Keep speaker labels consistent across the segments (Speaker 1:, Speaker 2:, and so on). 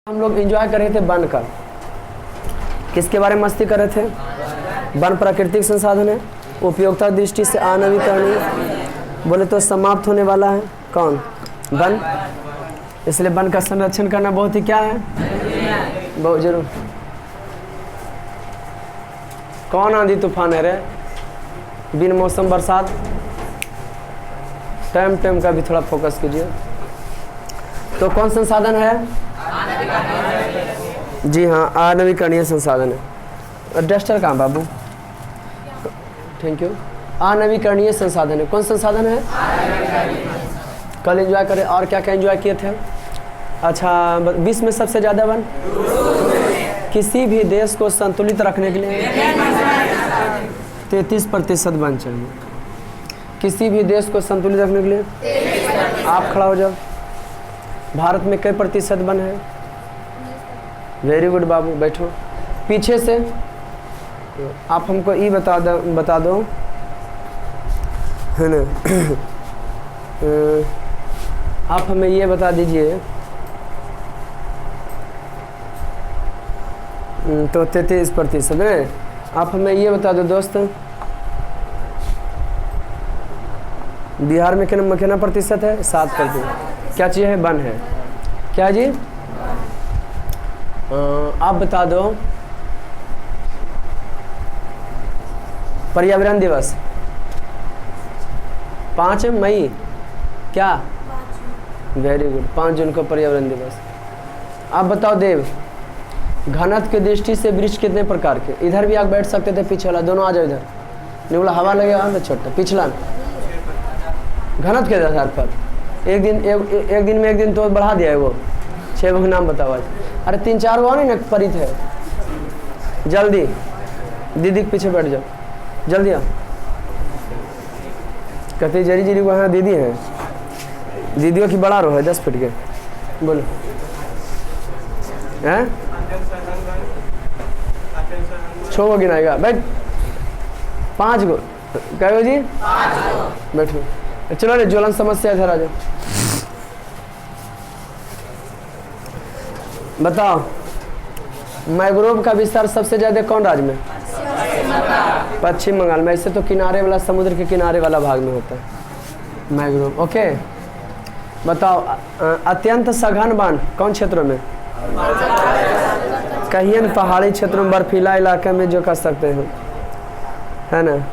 Speaker 1: हम लोग एंजॉय कर रहे थे वन का। किसके बारे में मस्ती कर रहे थे? वन प्राकृतिक संसाधन है, उपयोगिता दृष्टि से अनवीकरणीय, बोले तो समाप्त होने वाला है। कौन? वन। इसलिए वन का संरक्षण करना बहुत ही क्या है, बहुत जरूर। कौन आंधी तूफान है रे? बिन मौसम बरसात। टाइम का भी थोड़ा फोकस कीजिए। तो कौन संसाधन है? जी हाँ, अनवीकरणीय संसाधन है। डस्टर कहाँ बाबू? Thank you. अनवीकरणीय संसाधन है। कौन संसाधन है? कल एंजॉय करें। और क्या क्या एंजॉय किए थे? अच्छा, विश्व में सबसे ज़्यादा वन किसी भी देश को संतुलित रखने के लिए 33% वन चाहिए। किसी भी देश को संतुलित रखने के लिए आप खड़ा हो जाओ। भारत में कई प्रतिशत वन है? वेरी गुड बाबू, बैठो। पीछे से आप हमको ये बता दो है ना। आप हमें ये बता दीजिए। तो 33% है। आप हमें ये बता दो दोस्त, बिहार में कितना प्रतिशत है? 7%। क्या चीज़ है? वन है। क्या जी? आप बता दो। पर्यावरण दिवस 5 मई। क्या? वेरी गुड, 5 जून को पर्यावरण दिवस। आप बताओ देव, घनत्व की दृष्टि से वृक्ष कितने प्रकार के? इधर भी आप बैठ सकते थे, पीछे वाला दोनों आ जाओ इधर। नहीं बोला हवा लगेगा तो छोटा पिछला। घनत्व के आधार पर एक दिन में एक दिन तो बढ़ा दिया है वो। 6 के नाम बताओ आज। अरे 3-4 वो नहीं ना परित है। जल्दी दीदी के पीछे बैठ जाओ, जल्दी आओ। कहते जरी वहाँ दीदी है, दीदियों की बड़ा रो है 10 फीट के। बोलो हैं? 6 गो गिनाएगा। बैठ। 5 गो कहो जी? 5 गो। बैठो। चलो रे, ज्वलन समस्या इधर आ जाओ। बताओ, मैंग्रोव का विस्तार सबसे ज्यादा कौन राज्य में? पश्चिम बंगाल में। ऐसे तो किनारे वाला, समुद्र के किनारे वाला भाग में होता है मैंग्रोव। ओके, बताओ अत्यंत सघन वन कौन क्षेत्रों में? कहीं न पहाड़ी क्षेत्रों में, बर्फीला इलाके में जो कर सकते हैं, है ना।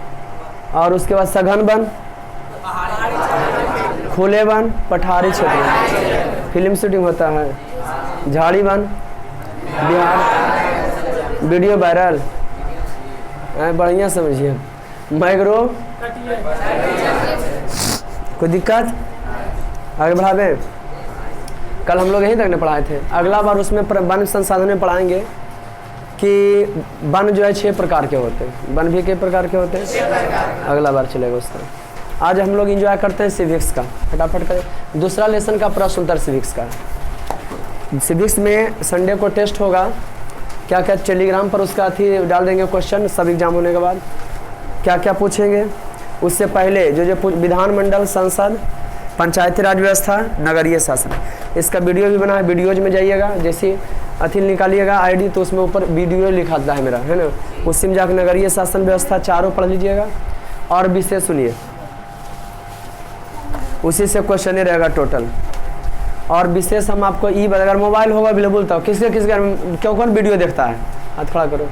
Speaker 1: और उसके बाद सघन वन, खुले वन, पठारी क्षेत्र में फिल्म शूटिंग होता है। झाड़ी वन, बिहार वीडियो वायरल, बढ़िया समझिए। मैंग्रोव कोई दिक्कत? आगे बढ़ावे। कल हम लोग यहीं तक ने पढ़ाए थे। अगला बार उसमें वन संसाधन में पढ़ाएंगे कि वन जो है 6 प्रकार के होते हैं। वन भी कई प्रकार के होते हैं, अगला बार चलेगा उसका। आज हम लोग एंजॉय करते हैं सिविक्स का। फटाफट करें। दूसरा लेसन का प्रश्न उत्तर सिविक्स का। सिविक्स में संडे को टेस्ट होगा। क्या क्या टेलीग्राम पर उसका अथी डाल देंगे क्वेश्चन, सब एग्जाम होने के बाद क्या क्या पूछेंगे। उससे पहले जो विधानमंडल, संसद, पंचायती राज व्यवस्था, नगरीय शासन, इसका वीडियो भी बना है। वीडियोज में जाइएगा, जैसे अथी निकालिएगा आईडी, तो उसमें ऊपर वीडियो लिखा था है मेरा, है ना। उसी में जाकर नगरीय शासन व्यवस्था चारों पढ़ लीजिएगा। और विशेष सुनिए, उसी से क्वेश्चन रहेगा टोटल। और विशेष हम आपको अगर मोबाइल होगा अवेलेबल, तो किस घर में कौन वीडियो देखता है? हाथ खड़ा करो।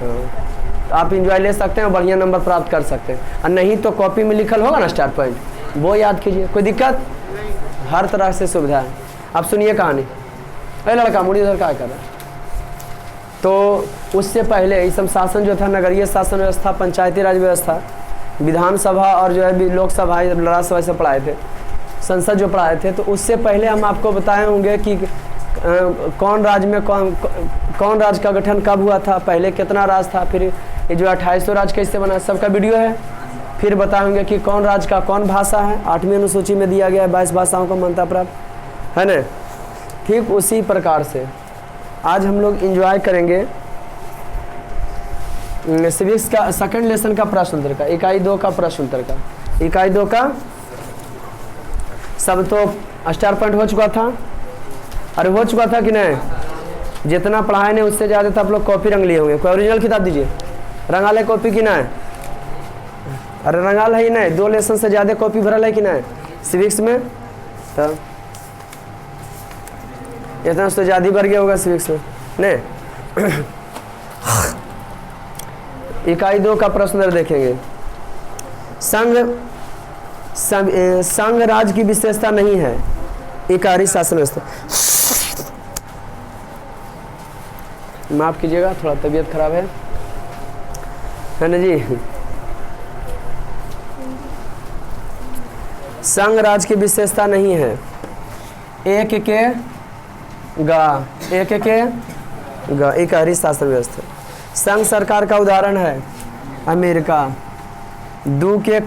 Speaker 1: तो आप इंजॉय ले सकते हैं और बढ़िया नंबर प्राप्त कर सकते हैं। और नहीं तो कॉपी में लिखल होगा ना स्टार पॉइंट, वो याद कीजिए। कोई दिक्कत? हर तरह से सुविधा है। आप सुनिए कहानी। अरे लड़का मुड़ी उधर क्या कर रहा है? तो उससे पहले ये सब शासन जो था, नगरीय शासन व्यवस्था, पंचायती राज व्यवस्था, विधानसभा और जो है लोकसभा, राज्यसभा से पढ़ाए थे, संसद जो पढ़ाए थे। तो उससे पहले हम आपको बताए होंगे कि कौन राज्य में कौन राज्य का गठन कब हुआ था, पहले कितना राज्य था, फिर ये जो 2800 राज्य कैसे बना, सबका वीडियो है। फिर बताएंगे कि कौन राज्य का कौन भाषा है। 8वीं अनुसूची में दिया गया है 22 भाषाओं को मान्यता प्राप्त, है ना। ठीक उसी प्रकार से आज हम लोग एंजॉय करेंगे सिविक्स का सेकंड लेसन का प्रश्न उत्तर का, इकाई 2 का प्रश्न उत्तर का। इकाई 2 का सब तो स्टार पॉइंट हो चुका था। अरे हो चुका था कि नहीं? जितना पढ़ाए नहीं उससे ज़्यादा तो आप लोग कॉपी रंग लिए होंगे। कोई ओरिजिनल किताब दीजिए। रंगाल है कॉपी कि नहीं? अरे रंगाल है ही नहीं, 2 लेसन से ज़्यादा कॉपी भरल है कि नहीं सिविक्स में? तो इतना तो ज़्यादा भर गया होगा सिविक्स में नहीं। इकाई 2 का प्रश्न देखेंगे। संघ राज्य की विशेषता नहीं है, इकाई शासन व्यवस्था। माफ कीजिएगा, थोड़ा तबीयत खराब है ना जी। संघ राज्य की विशेषता नहीं है, एक के गा इकाई शासन व्यवस्था। संघ सरकार का उदाहरण है अमेरिका। दू के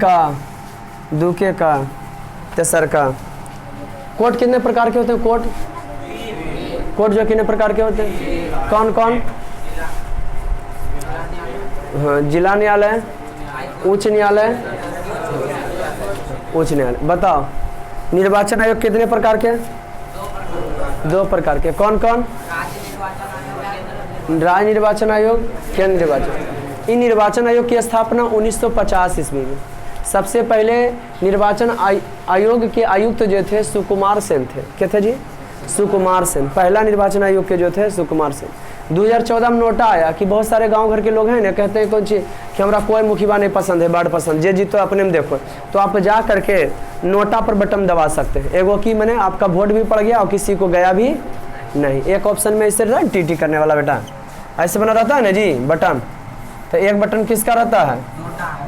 Speaker 1: का तेसर का। कोर्ट कितने प्रकार के होते हैं? कोर्ट जो कितने प्रकार के होते हैं? कौन कौन? हाँ, जिला न्यायालय, उच्च न्यायालय। बताओ निर्वाचन आयोग कितने प्रकार के? 2 प्रकार के। कौन कौन? राज्य निर्वाचन आयोग, केंद्र निर्वाचन। इन निर्वाचन आयोग की स्थापना 1950 ईस्वी में। सबसे पहले निर्वाचन आयोग के आयुक्त जो थे सुकुमार सेन थे। क्या थे जी? सुकुमार सेन। पहला निर्वाचन आयोग के जो थे सुकुमार सेन। 2014 में नोटा आया कि बहुत सारे गांव घर के लोग हैं ना, कहते हैं कौन चीज कि हमारा कोई मुखिया नहीं पसंद है, बड़ पसंद, जे जीतो अपने में देखो। तो आप जा करके नोटा पर बटन दबा सकते हैं। एगो की मैंने आपका वोट भी पड़ गया और किसी को गया भी नहीं। एक ऑप्शन में इससे टीटी करने वाला बेटा ऐसे बना रहता है ना जी बटन। तो एक बटन किसका रहता है?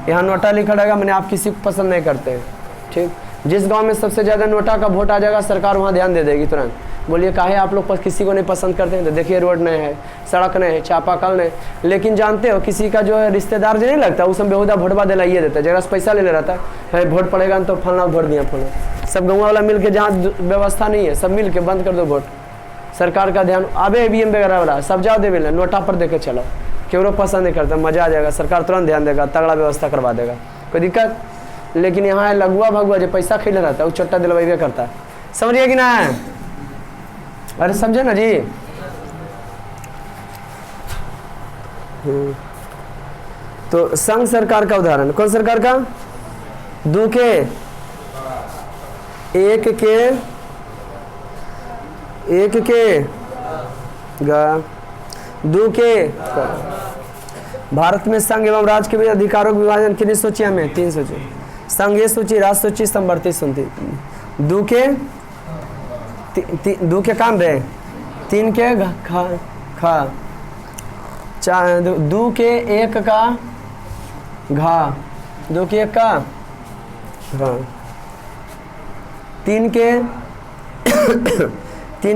Speaker 1: यहाँ नोटा लिखा रहेगा, मैंने आप किसी को पसंद नहीं करते हैं। ठीक, जिस गांव में सबसे ज़्यादा नोटा का वोट आ जाएगा सरकार वहाँ ध्यान दे देगी तुरंत। बोलिए काहे आप लोग किसी को नहीं पसंद करते हैं? तो देखिए रोड नहीं है, सड़क नहीं है, चापाकल नहीं। लेकिन जानते हो किसी का जो है रिश्तेदार जो नहीं लगता उस समय बेहुदा वोटवा दिलाइए देता है। जगह से पैसा ले रहता है, वोट पड़ेगा तो फलना वोट दिया फलना। सब गाँव वाला मिल के, जहाँ व्यवस्था नहीं है सब मिल के बंद कर दो वोट। सरकार का ध्यान आबे EVM वगैरह वाला सब जाओ दे मिले, नोटा पर देके चलो। क्यों पसंद नहीं करता, मजा आ जाएगा, सरकार तुरंत ध्यान देगा, तगड़ा व्यवस्था करवा देगा, कोई दिक्कत। लेकिन यहाँ लघुआ भगुआ जो पैसा खेले रहता है वो चट्टा दिलवाइबे करता है। समझिए कि ना? अरे समझे ना जी। तो संघ सरकार का उदाहरण कौन सरकार का? दू के, एक के गा, दू के। भारत में संघ एवं राज्य के बीच अधिकारों का विभाजन कितनी सूची हमें? 3 सूची। संघीय सूची, राज्य सूची, समवर्ती सूची। दू के काम रहे, 3 के खा, दू के 1 का घा, 2 के 1 का घा, 3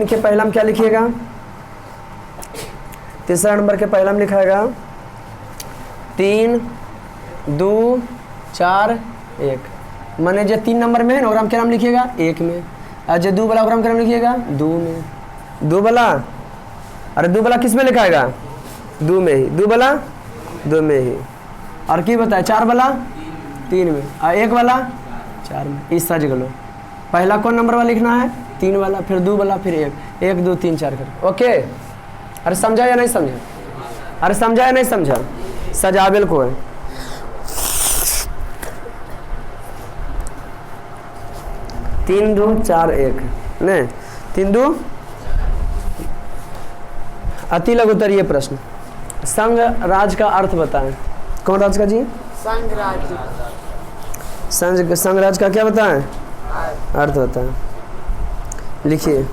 Speaker 1: के पहला में क्या लिखिएगा? तीसरा नंबर के पहला में लिखाएगा 3, 2, 4, 1। माने जो 3 नंबर में है ना ओकरा में क्या नाम लिखिएगा? 1 में। और जो 2 वाला ओकरा में क्या नाम लिखिएगा? 2 में। 2 वाला, अरे 2 वाला किस में लिखाएगा? 2 में ही। 2 वाला 2 में ही। और की बताए 4 वाला 3 में, और 1 वाला 4 में। इस सज गलो। पहला कौन नंबर वाला लिखना है? 3 वाला, फिर 2 वाला, फिर 1, 2, 3, 4 कर। ओके। अरे समझा या नहीं समझा? अरे समझा या नहीं समझा? सजाबिल को है 3, 2, 4, 1 नहीं 3, 2। अति लघु उत्तरीय प्रश्न। संघ राज का अर्थ बताएं। कौन राज का जी?
Speaker 2: संघ राज्य।
Speaker 1: संघ राज का क्या बताएं? अर्थ बताएं। लिखिए।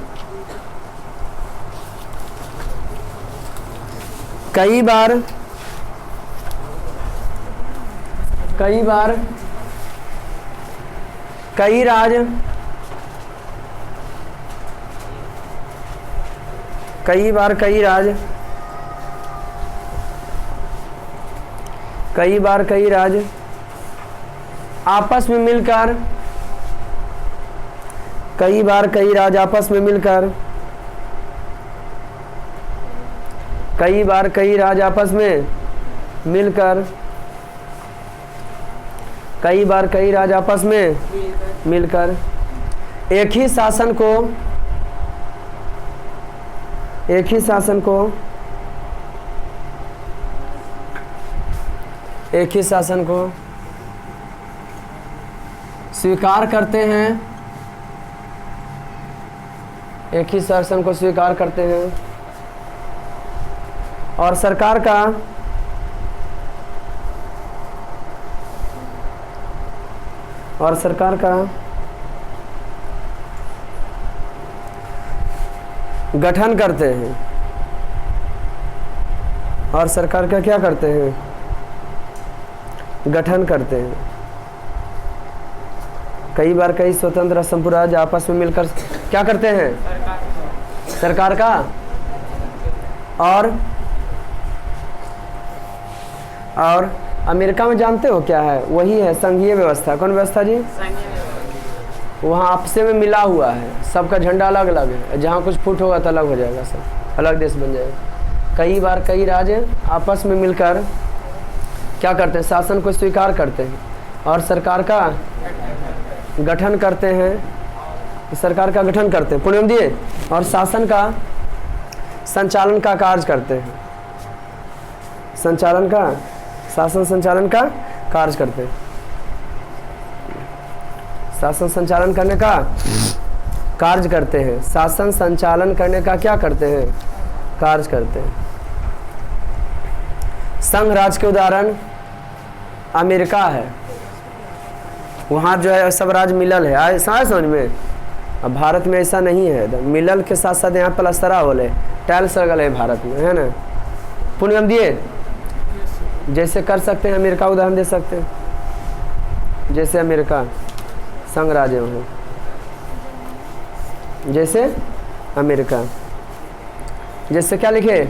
Speaker 1: कई बार कई राज आपस में मिलकर कई राज आपस में मिलकर एक ही शासन को एक ही शासन को स्वीकार करते हैं, एक ही शासन को स्वीकार करते हैं और सरकार का गठन करते हैं, और सरकार का क्या करते हैं? गठन करते हैं। कई बार कई स्वतंत्र असम राज्य आपस में मिलकर क्या करते हैं? सरकार का और अमेरिका में जानते हो क्या है? वही है संघीय व्यवस्था। कौन व्यवस्था जी? वहाँ आपस में मिला हुआ है, सबका झंडा अलग अलग है, जहाँ कुछ फुट होगा तो अलग हो जाएगा, सब अलग देश बन जाएगा। कई बार कई राज्य आपस में मिलकर क्या करते हैं? शासन को स्वीकार करते हैं और सरकार का गठन करते हैं, सरकार का गठन करते हैं, पुण्यम दिए, और शासन का संचालन का कार्य करते हैं, शासन संचालन का कार्य करते हैं, शासन संचालन करने का कार्य करते हैं, शासन संचालन करने का क्या करते हैं? कार्य करते हैं। संघ राज्य के उदाहरण अमेरिका है, वहाँ जो है सब राज्य मिलल है, ऐसा समझ में। अब भारत में ऐसा नहीं है, मिलल के साथ साथ यहाँ प्लस्तरा होले, टाइल्स लगल है भारत में, है ना। पुण्य हम दिए, जैसे कर सकते हैं अमेरिका उदाहरण दे सकते हैं, जैसे अमेरिका संघ राज्य हो, जैसे अमेरिका, जैसे क्या लिखे?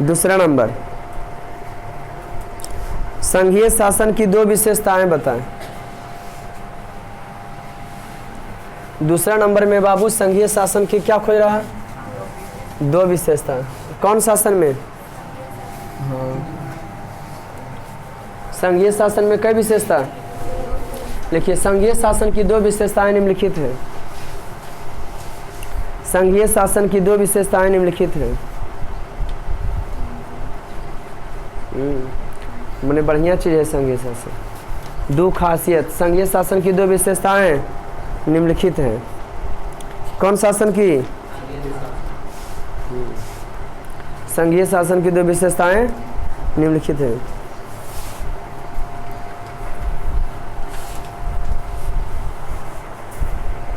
Speaker 1: दूसरा नंबर, संघीय शासन की दो विशेषताएं बताएं। दूसरा नंबर में बाबू संघीय शासन की क्या खोज रहा है? दो विशेषताएं। कौन शासन में? हाँ, संघीय शासन में कई विशेषता? लिखिए, संघीय शासन की दो विशेषताएं निम्नलिखित है। संघीय शासन की दो विशेषताएं निम्नलिखित है। मैंने बढ़िया चीज़ है संघीय शासन। दो खासियत, संघीय शासन की दो विशेषताएं निम्नलिखित हैं। कौन शासन की? संघीय शासन की दो विशेषताएं निम्नलिखित हैं।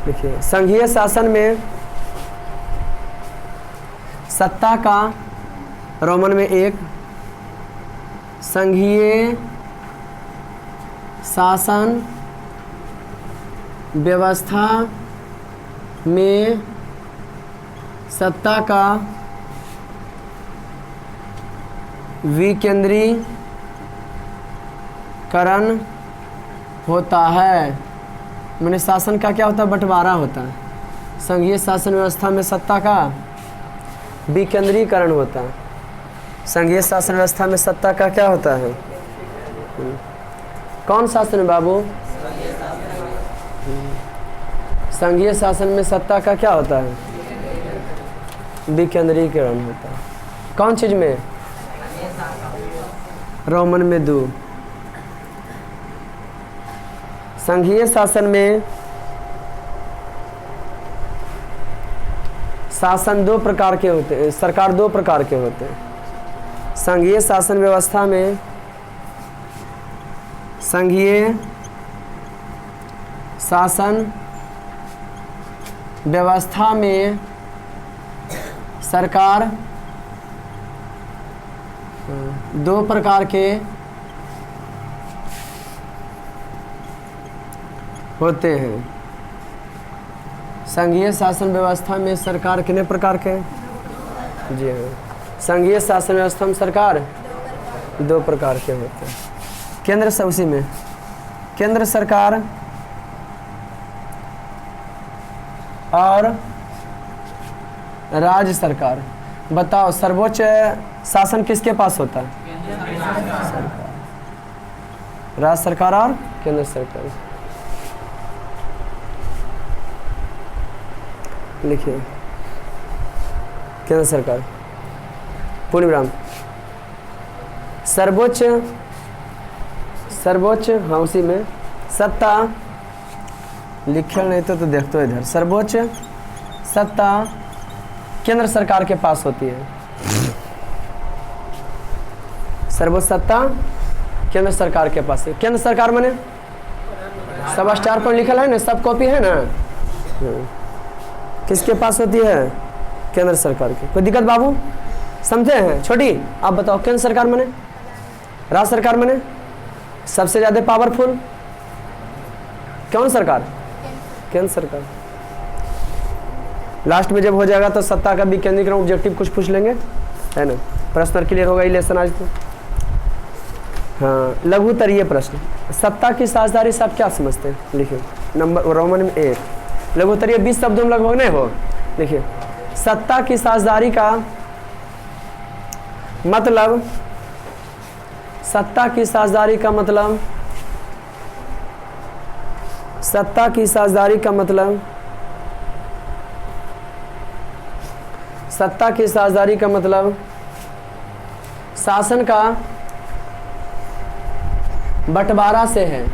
Speaker 1: देखिए, संघीय शासन में सत्ता का रोमन में एक, संघीय शासन व्यवस्था में सत्ता का विकेंद्रीकरण होता है। मैंने शासन का क्या होता है? बंटवारा होता है। संघीय शासन व्यवस्था में सत्ता का विकेंद्रीकरण होता है। संघीय शासन व्यवस्था में सत्ता का क्या होता है? कौन शासन बाबू? संघीय शासन में सत्ता का क्या होता है? विकेंद्रीकरण होता है। कौन चीज में? रोमन में दो। संघीय शासन में शासन दो प्रकार के होते हैं, सरकार दो प्रकार के होते हैं। संघीय शासन व्यवस्था में, संघीय शासन व्यवस्था में सरकार दो प्रकार के होते हैं। संघीय शासन व्यवस्था में सरकार कितने प्रकार के? जी हाँ, संघीय शासन व्यवस्था में सरकार दो प्रकार के होते हैं। केंद्र से उसी में केंद्र सरकार और राज्य सरकार। बताओ, सर्वोच्च शासन किसके पास होता है? सरकार। राज्य सरकार और केंद्र सरकार। लिखिए केंद्र सरकार। पूर्ण विराम। सर्वोच्च हाँ उसी में सत्ता लिखे नहीं तो देखते हो इधर। सर्वोच्च सत्ता केंद्र सरकार के पास होती है। सर्वोच्च सत्ता केंद्र सरकार के पास है। केंद्र सरकार माने सब स्टार पर लिखल है ना, सब कॉपी है ना। किसके पास होती है? केंद्र सरकार की। कोई दिक्कत बाबू? समझे हैं? छोटी आप बताओ, केंद्र सरकार माने? राज्य सरकार माने? सबसे ज्यादा पावरफुल कौन सरकार? केंद्र सरकार। लास्ट में जब हो जाएगा तो सत्ता का विकेंद्रीकरण ऑब्जेक्टिव कुछ पूछ लेंगे, है ना। प्रश्न क्लियर होगा ये लेसन आज तो। हाँ, लघुतरीय प्रश्न। सत्ता की साझेदारी से आप क्या समझते हैं? लिखिए नंबर रोमन में 1। लघुतरीय 20 शब्दों में लगभग नहीं हो। लिखिए सत्ता की साझेदारी का मतलब, सत्ता की साझेदारी का मतलब, सत्ता की साझेदारी का मतलब, सत्ता की साझेदारी का मतलब शासन का बंटवारा से है।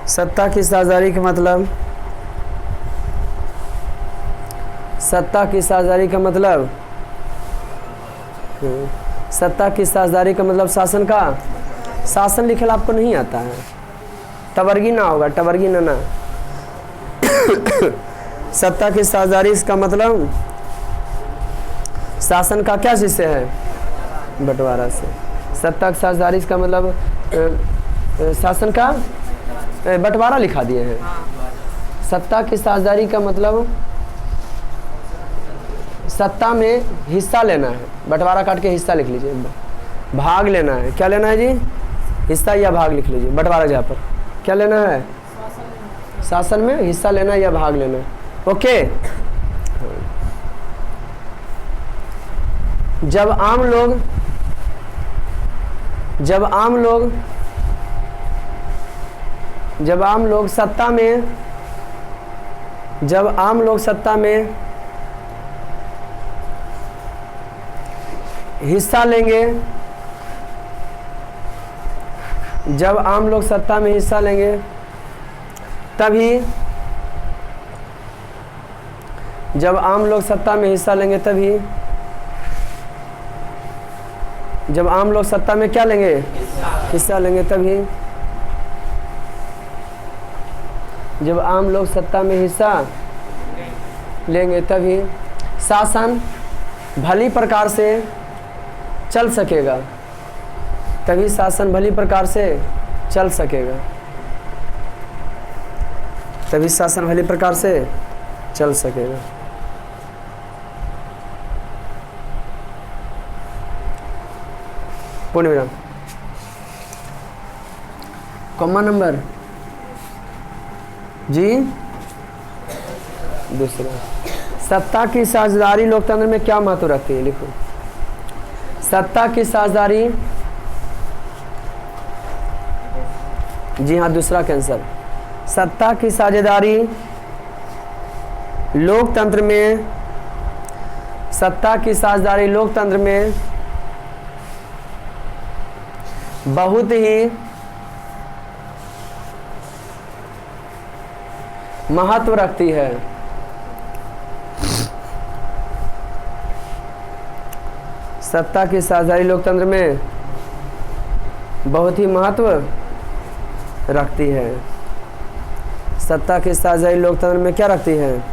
Speaker 1: सत्ता की साझेदारी का मतलब, सत्ता की साझेदारी का मतलब, सत्ता की साझेदारी का मतलब शासन का, शासन लिखल आपको नहीं आता है, टवर्गी ना होगा, टवर्गी ना। सत्ता की साझेदारी इसका मतलब शासन का क्या चीज से है? बंटवारा से। सत्ता की साझेदारी इसका मतलब शासन का बंटवारा लिखा दिए हैं। सत्ता की साझेदारी का मतलब सत्ता में हिस्सा लेना है। बंटवारा काट के हिस्सा लिख लीजिए, भाग लेना है। क्या लेना है जी? हिस्सा या भाग लिख लीजिए। बंटवारा जहाँ पर क्या लेना है? शासन में हिस्सा लेना या भाग लेना। ओके। जब आम लोग सत्ता में, जब आम लोग सत्ता में हिस्सा लेंगे, जब आम लोग सत्ता में हिस्सा लेंगे तभी, जब आम लोग सत्ता में हिस्सा लेंगे तभी, जब आम लोग सत्ता में क्या लेंगे? हिस्सा लेंगे तभी, जब आम लोग सत्ता में हिस्सा लेंगे तभी शासन भली प्रकार से चल सकेगा। तभी शासन भली प्रकार से चल सकेगा। तभी शासन भली प्रकार से चल सकेगा। पूर्ण विराम। कॉमा नंबर जी दूसरा। सत्ता की साझेदारी लोकतंत्र में क्या महत्व रखती है? लिखो सत्ता की साझेदारी, जी हाँ दूसरा कैंसर। सत्ता की साझेदारी लोकतंत्र में, सत्ता की साझेदारी लोकतंत्र में बहुत ही महत्व रखती है। सत्ता की साझेदारी लोकतंत्र में बहुत ही महत्व रखती है। सत्ता की साझेदारी लोकतंत्र में क्या रखती है?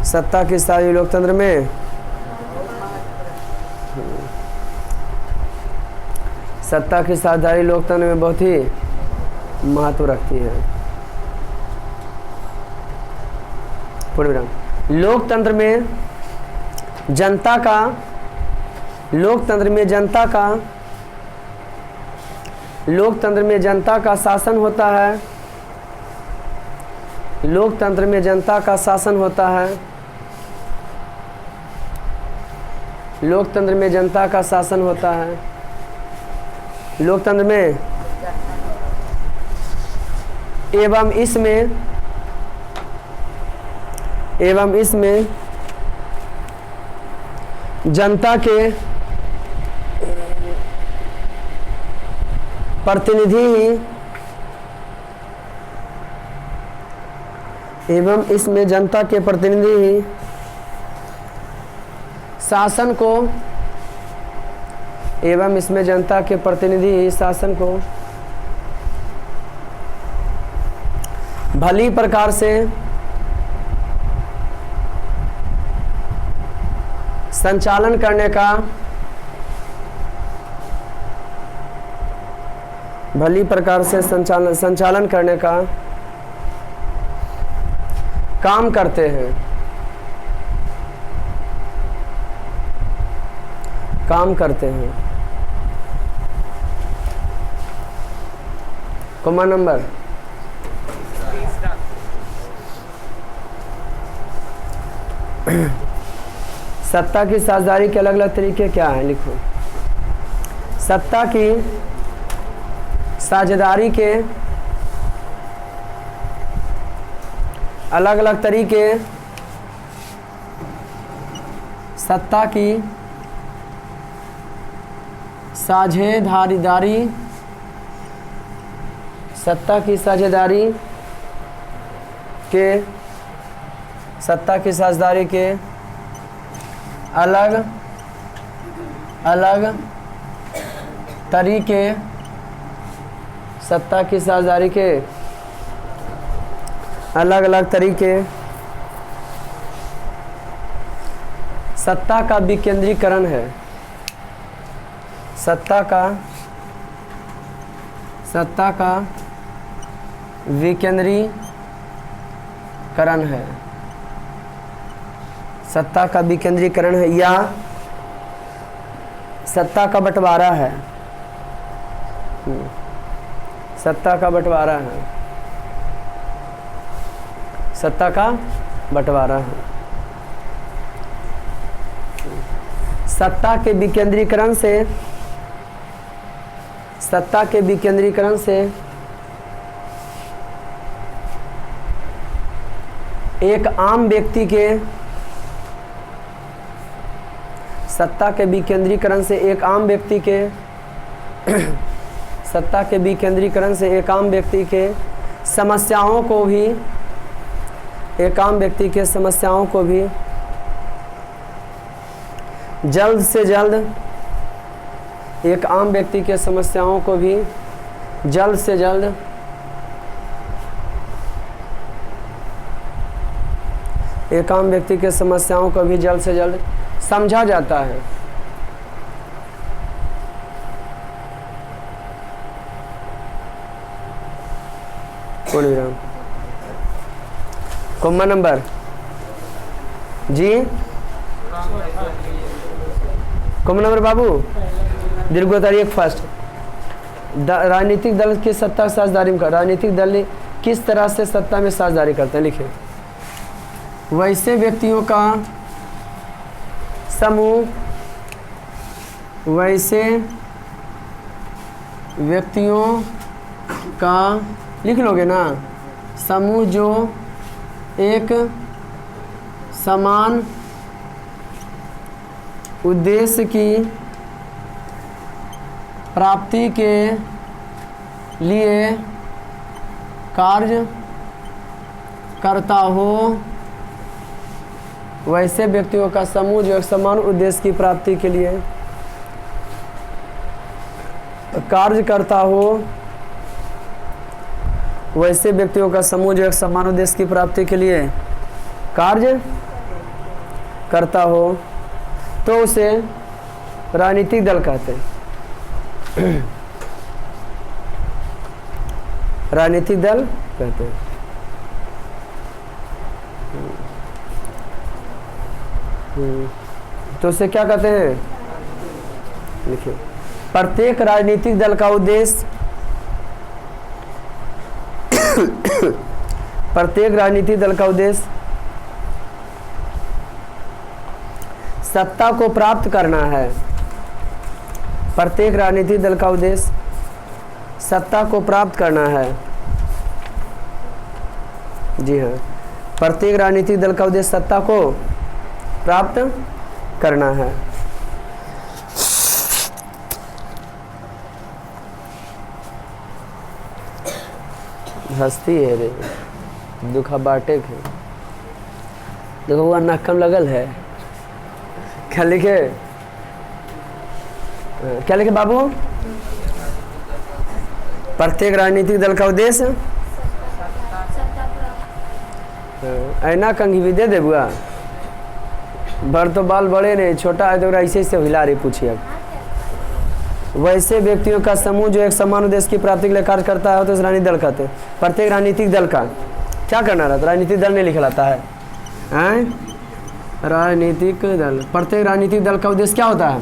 Speaker 1: सत्ता की साझेदारी लोकतंत्र में सत्ता की साझेदारी लोकतंत्र में बहुत ही महत्व रखती है। पूर्ण विराम। लोकतंत्र में जनता का, लोकतंत्र में जनता का, लोकतंत्र में जनता का शासन होता है। लोकतंत्र में जनता का शासन होता है। लोकतंत्र में जनता का शासन होता है। लोकतंत्र में एवं इसमें एवं इसमें जनता के प्रतिनिधि ही एवं इसमें जनता के प्रतिनिधि ही शासन को एवं इसमें जनता के प्रतिनिधि ही शासन को भली प्रकार से संचालन करने का भली प्रकार से संचालन करने का काम करते हैं कॉमा नंबर सत्ता की साझेदारी के अलग अलग तरीके क्या हैं, लिखो। सत्ता की साझेदारी के अलग अलग तरीके। सत्ता की साझेदारी के अलग अलग तरीके। सत्ता की साझेदारी के अलग अलग तरीके। सत्ता का विकेंद्रीकरण है। सत्ता का विकेंद्रीकरण है। सत्ता का विकेंद्रीकरण है या सत्ता का बंटवारा है। सत्ता का बंटवारा है। सत्ता का बंटवारा है। सत्ता के विकेंद्रीकरण से एक आम व्यक्ति के सत्ता के विकेंद्रीकरण से एक आम व्यक्ति के सत्ता के विकेंद्रीकरण से एक आम व्यक्ति के समस्याओं को भी जल्द से जल्द एक आम व्यक्ति के समस्याओं को भी जल्द से जल्द एक आम व्यक्ति के समस्याओं को भी जल्द से जल्द समझा जाता है। कॉमा नंबर जी। कॉमा नंबर बाबू दीर्घोत्तरी एक फर्स्ट। राजनीतिक दल की सत्ता साझेदारी में राजनीतिक दल किस तरह से सत्ता में साझेदारी करते हैं, लिखे। वैसे व्यक्तियों का समूह लिख लोगे ना, समूह जो एक समान उद्देश्य की प्राप्ति के लिए कार्य करता हो। वैसे व्यक्तियों का समूह जो एक समान उद्देश्य की प्राप्ति के लिए कार्य करता हो। वैसे व्यक्तियों का समूह जो एक समान उद्देश्य की प्राप्ति के लिए कार्य करता हो तो उसे राजनीतिक दल कहते हैं। राजनीतिक दल कहते हैं। तो उसे क्या कहते हैं, लिखिए। प्रत्येक राजनीतिक दल का उद्देश्य सत्ता को प्राप्त करना है। प्रत्येक राजनीतिक दल का उद्देश्य सत्ता को प्राप्त करना है। जी हाँ। प्रत्येक राजनीतिक दल का उद्देश्य सत्ता को प्राप्त करना है। हस्ती है रे दुखा बाटे के देखो वो नक्कम लगल है। क्या लिखे बाबू? प्रत्येक राजनीतिक दल का उद्देश्य ऐना कंघी भी दे बुआ भर तो बाल बड़े नहीं छोटा है तो ऐसे ऐसे हिला रही पूछिए। अब वैसे व्यक्तियों का समूह जो एक समान उद्देश्य की प्राप्ति के लिए कार्य करता है तो राजनीतिक दल कहते हैं। प्रत्येक राजनीतिक दल का क्या करना रहता है? राजनीतिक दल ने लिखा रहता है राजनीतिक दल। प्रत्येक राजनीतिक दल का उद्देश्य क्या होता है?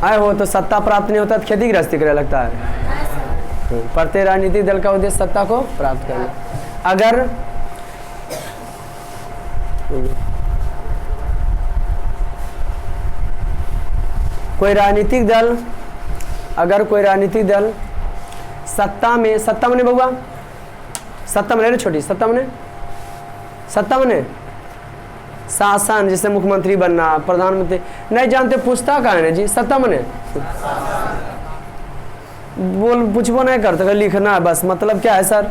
Speaker 1: आए हो तो सत्ता प्राप्त नहीं होता तो खेती गृहस्थी करे लगता है। प्रत्येक राजनीतिक दल का उद्देश्य सत्ता को प्राप्त करना। अगर कोई राजनीतिक दल सत्ता में बउआ सत्ता में छोटी सत्ता में शासन जैसे मुख्यमंत्री बनना प्रधानमंत्री नहीं जानते पूछता का है जी सत्ता में बोल पूछबो नहीं करते लिखना है बस। मतलब क्या है सर?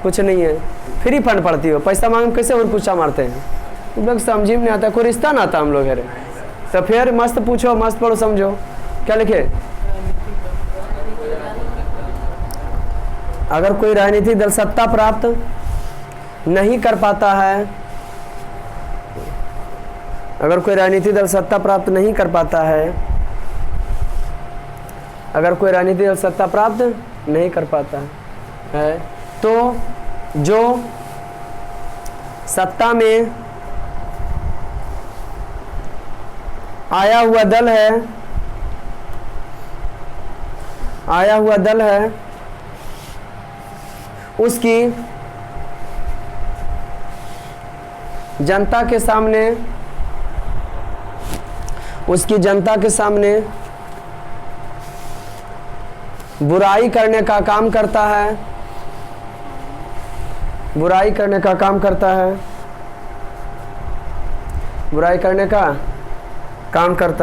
Speaker 1: कुछ नहीं है फ्री फंड पड़ती हो पैसा मांग कैसे और पूछा मारते हैं तुम लोग समझ में नहीं आता कोई रिश्ता ना आता हम लोग है तो फिर मस्त पूछो मस्त पढ़ो समझो। क्या लिखे? अगर कोई राजनीतिक दल सत्ता प्राप्त नहीं कर पाता है अगर कोई राजनीतिक दल सत्ता प्राप्त नहीं कर पाता है तो जो सत्ता में आया हुआ दल है उसकी जनता के सामने बुराई करने का काम करता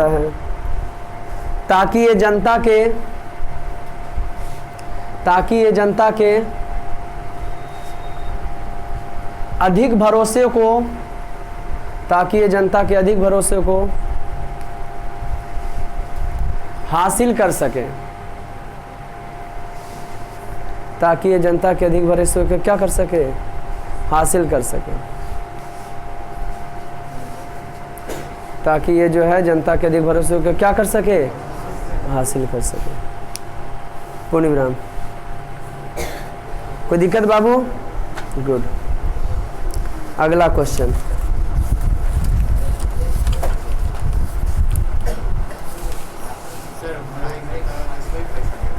Speaker 1: है ताकि ये जनता के अधिक भरोसे को हासिल कर सके क्या कर सके? हासिल कर सके ताकि ये जो है जनता के अधिक भरोसे को क्या कर सके? हासिल कर सके। पूर्ण विराम। कोई दिक्कत बाबू? गुड। अगला क्वेश्चन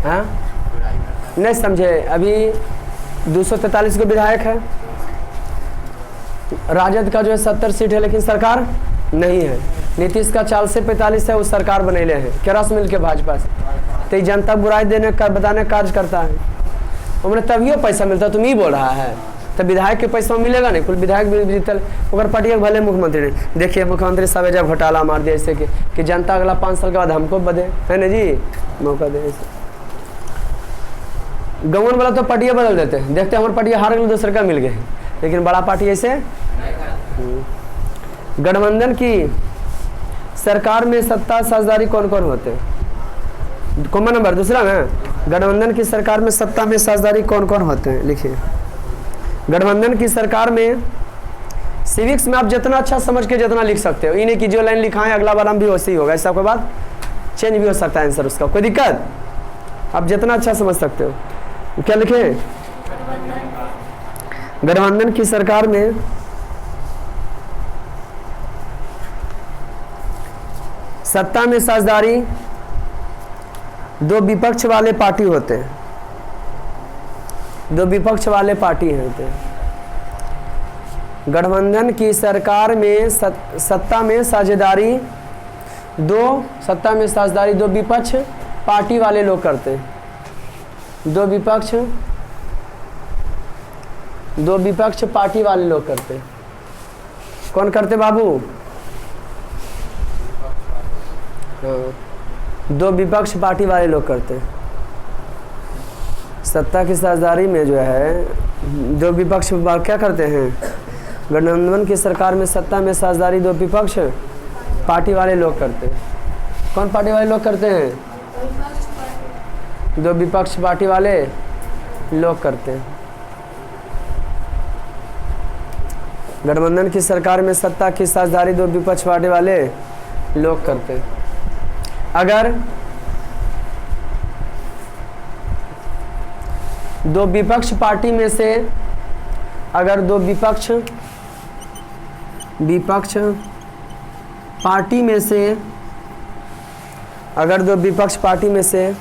Speaker 1: हाँ नहीं समझे अभी 243 को विधायक है राजद का जो है 70 सीट है लेकिन सरकार नहीं है। नीतीश का 40 से 45 है वो सरकार बनेले हैं केरस मिल के भाजपा से तो जनता बुराई देने का बताने कार्य करता है उन्हें तभी पैसा मिलता तुम ही बोल रहा है तो विधायक के पैसा मिलेगा नहीं कुल विधायक भी जीतल ओकर पार्टी भले मुख्यमंत्री नहीं। देखिए मुख्यमंत्री साहब जब घोटाला मार दिया ऐसे कि जनता अगला 5 साल के बाद हमको बदे है ना जी मौका दे। गवर्नमेंट वाला तो पार्टियाँ बदल देते हैं देखते हमारे पार्टी हार गए दूसरे का मिल गए लेकिन बड़ा पार्टी ऐसे। गठबंधन की सरकार में सत्ता साझेदारी कौन कौन होते हैं? कॉमन नंबर दूसरा में गठबंधन की सरकार में सत्ता में साझेदारी कौन कौन होते हैं? लिखिए गठबंधन की सरकार में सिविक्स में आप जितना अच्छा समझ के जितना लिख सकते हो इन्हें की जो लाइन लिखा है अगला बार हम भी वैसे ही होगा ऐसा कोई बात चेंज भी हो सकता है आंसर उसका कोई दिक्कत आप जितना अच्छा समझ सकते हो। क्या लिखे? गठबंधन की सरकार में सत्ता में साझेदारी दो विपक्ष वाले पार्टी होते हैं गठबंधन की सरकार में सत्ता में साझेदारी दो विपक्ष पार्टी वाले लोग करते हैं। दो विपक्ष दो विपक्ष पार्टी वाले लोग करते। कौन करते बाबू? हाँ, दो विपक्ष पार्टी वाले लोग करते। सत्ता की साझेदारी में जो है दो विपक्ष क्या करते हैं? गठबंधन की सरकार में सत्ता में साझेदारी दो विपक्ष पार्टी वाले लोग करते हैं। कौन पार्टी वाले लोग करते हैं? दो विपक्ष पार्टी वाले लोग करते हैं। गठबंधन की सरकार में सत्ता की साझेदारी दो विपक्ष पार्टी वाले लोग करते हैं। अगर दो विपक्ष पार्टी में से अगर दो विपक्ष पार्टी में से अगर दो विपक्ष पार्टी में से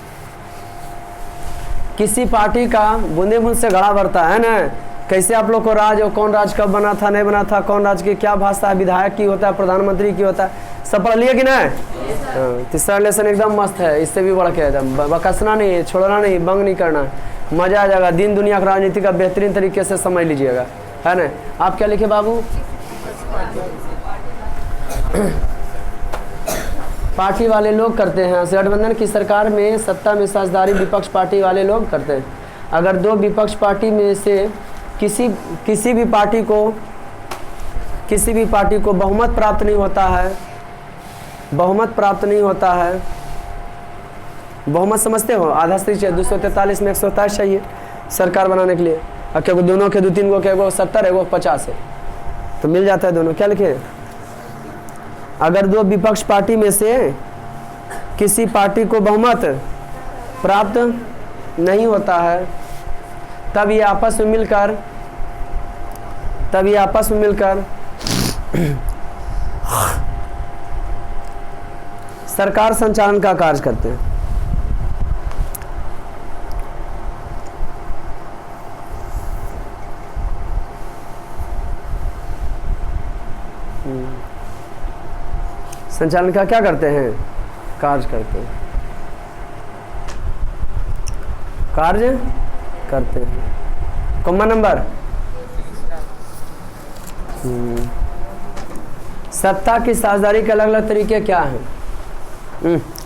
Speaker 1: किसी पार्टी का बूंदे बूंद से घड़ा भरता है ना, कैसे आप लोग को राज और कौन राज कब बना था नहीं बना था, कौन राज की क्या भाषा है, विधायक की होता है, प्रधानमंत्री की होता है, सब पढ़ लिए कि नहीं? तीसरा लेसन एकदम मस्त है, इससे भी बढ़ के एकदम बकसना नहीं, छोड़ना नहीं, बंग नहीं करना, मजा आ जाएगा। दिन दुनिया की राजनीति का बेहतरीन तरीके से समझ लीजिएगा, है ना। आप क्या लिखे बाबू? पार्टी वाले लोग करते हैं। गठबंधन की सरकार में सत्ता में साझेदारी विपक्ष पार्टी वाले लोग करते हैं। अगर दो विपक्ष पार्टी में से किसी भी पार्टी को बहुमत प्राप्त नहीं होता है, बहुमत समझते हो? आधा सीट चाहिए, 243 में 127 चाहिए सरकार बनाने के लिए। और क्या दोनों के 2-3 गो के 70 है, 50 है, तो मिल जाता है दोनों। क्या लिखे? अगर दो विपक्ष पार्टी में से किसी पार्टी को बहुमत प्राप्त नहीं होता है, तब ये आपस में मिलकर सरकार संचालन का कार्य करते हैं। संचालन का क्या करते हैं? कार्य करते हैं। Common number. सत्ता की साझेदारी के अलग अलग तरीके क्या हैं?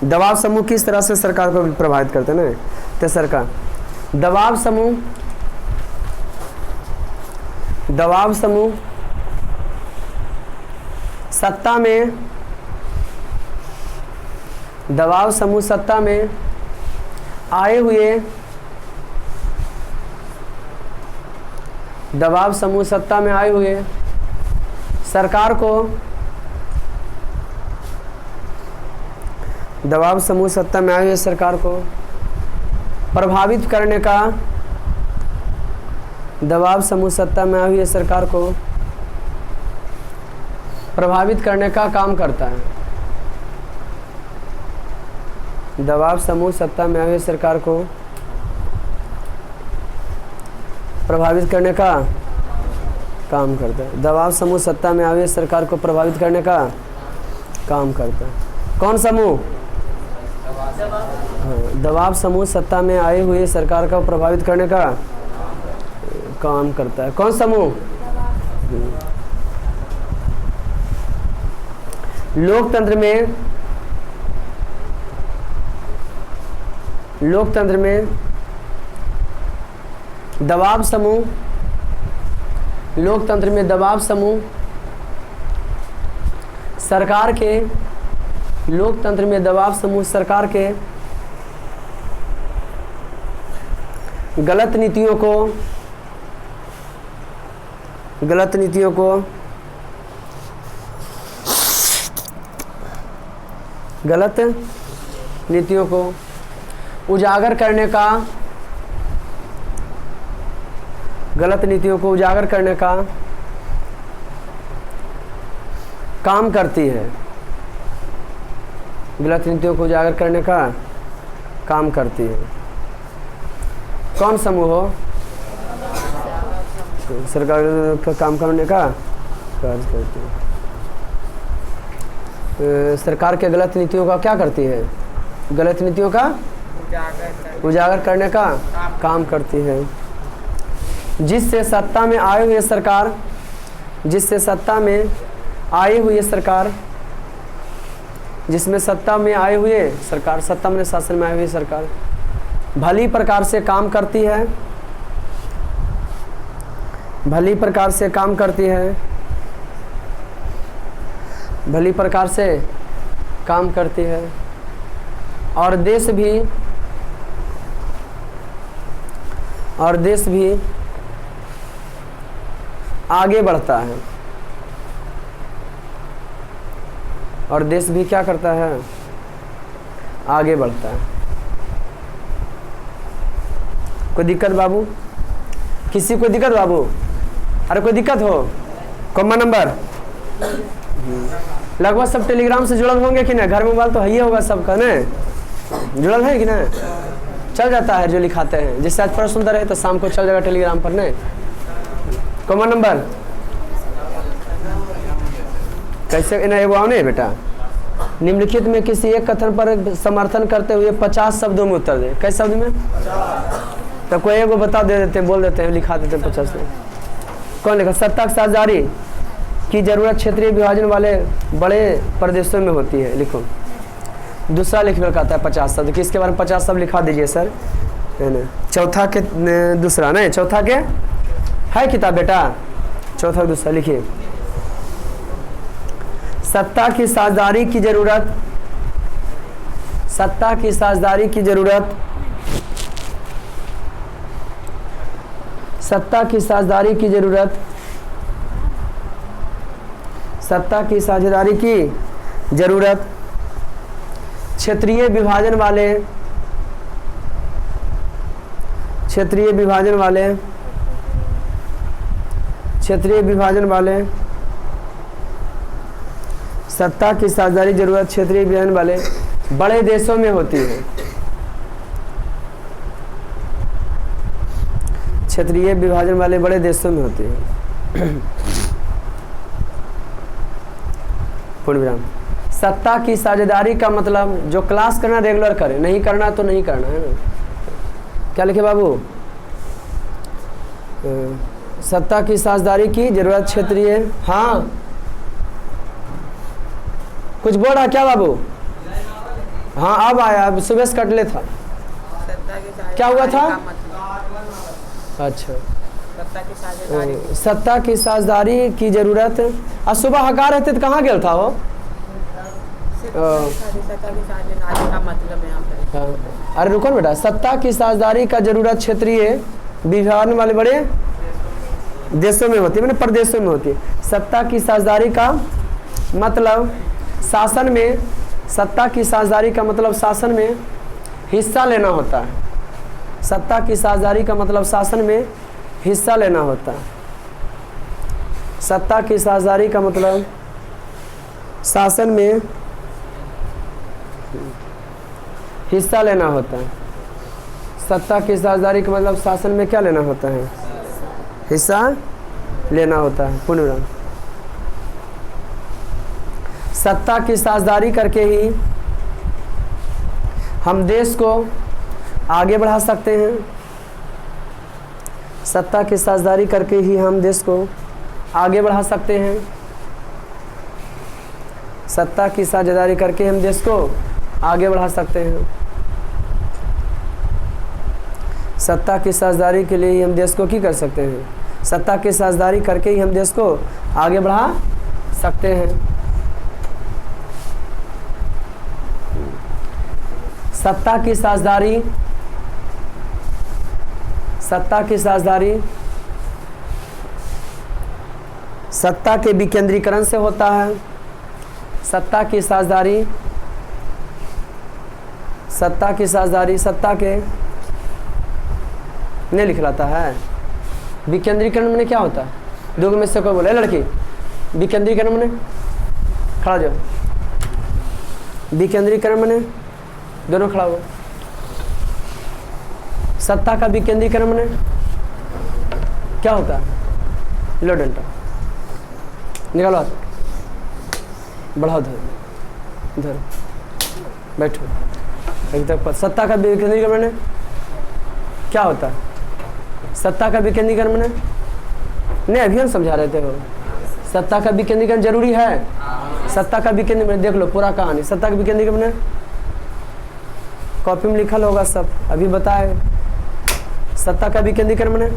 Speaker 1: दबाव समूह किस तरह से सरकार को प्रभावित करते हैं ना? तो सरकार दबाव समूह सत्ता में आए हुए सरकार को प्रभावित करने का काम करता है। दबाव समूह सत्ता में आई सरकार को प्रभावित करने का काम करता है। दबाव समूह सत्ता में आई सरकार को प्रभावित करने का काम करता है। कौन समूह? दबाव समूह सत्ता में आए हुए सरकार को प्रभावित करने का काम करता है। कौन समूह? लोकतंत्र में दबाव समूह सरकार के गलत नीतियों को उजागर करने का काम करती है। गलत नीतियों को उजागर करने का काम करती है। कौन समूह हो? सरकार का काम करने का कार्य करती है। सरकार के गलत नीतियों का क्या करती है? गलत नीतियों का उजागर करने का काम करती है। जिससे सत्ता में आए हुए सरकार, जिससे सत्ता में आए हुए सरकार, जिसमें सत्ता में आए हुए सरकार, सत्ता में शासन में आए हुए सरकार भली प्रकार से काम करती है, भली प्रकार से काम करती है, भली प्रकार से काम करती है और देश भी आगे बढ़ता है, और देश भी क्या करता है, आगे बढ़ता है। कोई दिक्कत बाबू? किसी को दिक्कत बाबू? अरे कोई दिक्कत हो? कॉमन नंबर लगभग सब टेलीग्राम से जुड़ल होंगे कि ना? घर में मोबाइल तो है ही होगा सबका ना, जुड़ल है कि ना? चल जाता है जो लिखाते हैं, जिससे आज पढ़ सुंदर है तो शाम को चल जाएगा टेलीग्राम पर ना। कॉमन नंबर कैसे इन्हें एगो आओ नहीं बेटा, निम्नलिखित में किसी एक कथन पर समर्थन करते हुए 50 शब्दों में उत्तर दे। कैसे शब्द में? तो कोई एगो बता दे देते हैं, बोल देते हैं, लिखा देते हैं 50 में। कौन लिखा? सत्ता की साझेदारी की जरूरत क्षेत्रीय विभाजन वाले बड़े प्रदेशों में होती है। लिखो। दूसरा लिखने का आता है 50 शब्द, किसके बारे में 50 शब्द लिखा दीजिए सर, है ना? चौथा के दूसरा नहीं, चौथा के है किताब बेटा, चौथा दूसरा लिखिए। सत्ता की साझेदारी की जरूरत, सत्ता की साझेदारी की जरूरत, सत्ता की साझेदारी की जरूरत, सत्ता की साझेदारी की जरूरत क्षेत्रीय विभाजन वाले, क्षेत्रीय विभाजन वाले, क्षेत्रीय विभाजन वाले, सत्ता की साझेदारी जरूरत क्षेत्रीय विभाजन वाले बड़े देशों में होती है, क्षेत्रीय विभाजन वाले बड़े देशों में होती है। पूर्ण विराम। सत्ता की साझेदारी का मतलब जो क्लास करना रेगुलर करे, नहीं करना तो नहीं करना, है ना? क्या लिखे बाबू? सत्ता की साझेदारी की जरूरत क्षेत्रीय, हाँ कुछ बोल रहा क्या बाबू? हाँ अब आया, अब सुबह से कटले था। क्या हुआ था? अच्छा, सत्ता की साझेदारी की जरूरत। आज सुबह हकार रहते तो कहाँ गया था वो? अरे रुको बेटा, सत्ता की साझेदारी का जरूरत क्षेत्रीय विभाजन वाले बड़े देशों में होती है, मैंने प्रदेशों में होती है। सत्ता की साझेदारी का मतलब शासन में, सत्ता की साझेदारी का मतलब शासन में हिस्सा लेना होता है। सत्ता की साझेदारी का मतलब शासन में हिस्सा लेना होता है। सत्ता की साझेदारी का मतलब शासन में हिस्सा लेना होता है। सत्ता की साझेदारी का मतलब शासन में क्या लेना होता है? हिस्सा लेना होता है। पुनः सत्ता की साझेदारी करके ही हम देश को आगे बढ़ा सकते हैं। सत्ता की साझेदारी करके ही हम देश को आगे बढ़ा सकते हैं। सत्ता की साझेदारी करके हम देश को आगे बढ़ा सकते हैं। सत्ता की साझेदारी के लिए ही हम देश को क्या कर सकते हैं? सत्ता की साझेदारी करके ही हम देश को आगे बढ़ा सकते हैं। सत्ता की साझेदारी, सत्ता की साझेदारी सत्ता के विकेंद्रीकरण से होता है। सत्ता की साझेदारी, सत्ता की साझेदारी सत्ता के नहीं लिख लाता है। विकेंद्रीकरण में क्या होता है? दो में से कोई बोले लड़की, विकेंद्रीकरण में खड़ा जाओ। विकेंद्रीकरण में दोनों खड़ा हो। सत्ता का विकेंद्रीकरण में क्या होता है? लो डंडा निकालो, हाथ बढ़ाओ, धर बैठो एकदम। सत्ता का विकेंद्रीकरण में क्या होता है? सत्ता का विकेंद्रीकरण मैंने नहीं, अभी हम समझा रहे थे वो सत्ता का विकेंद्रीकरण जरूरी है। सत्ता का विकेंद्रीकरण देख लो पूरा कहानी। सत्ता का विकेंद्रीकरण मैंने कॉपी में लिखल होगा सब, अभी बताए। सत्ता का विकेंद्रीकरण मैंने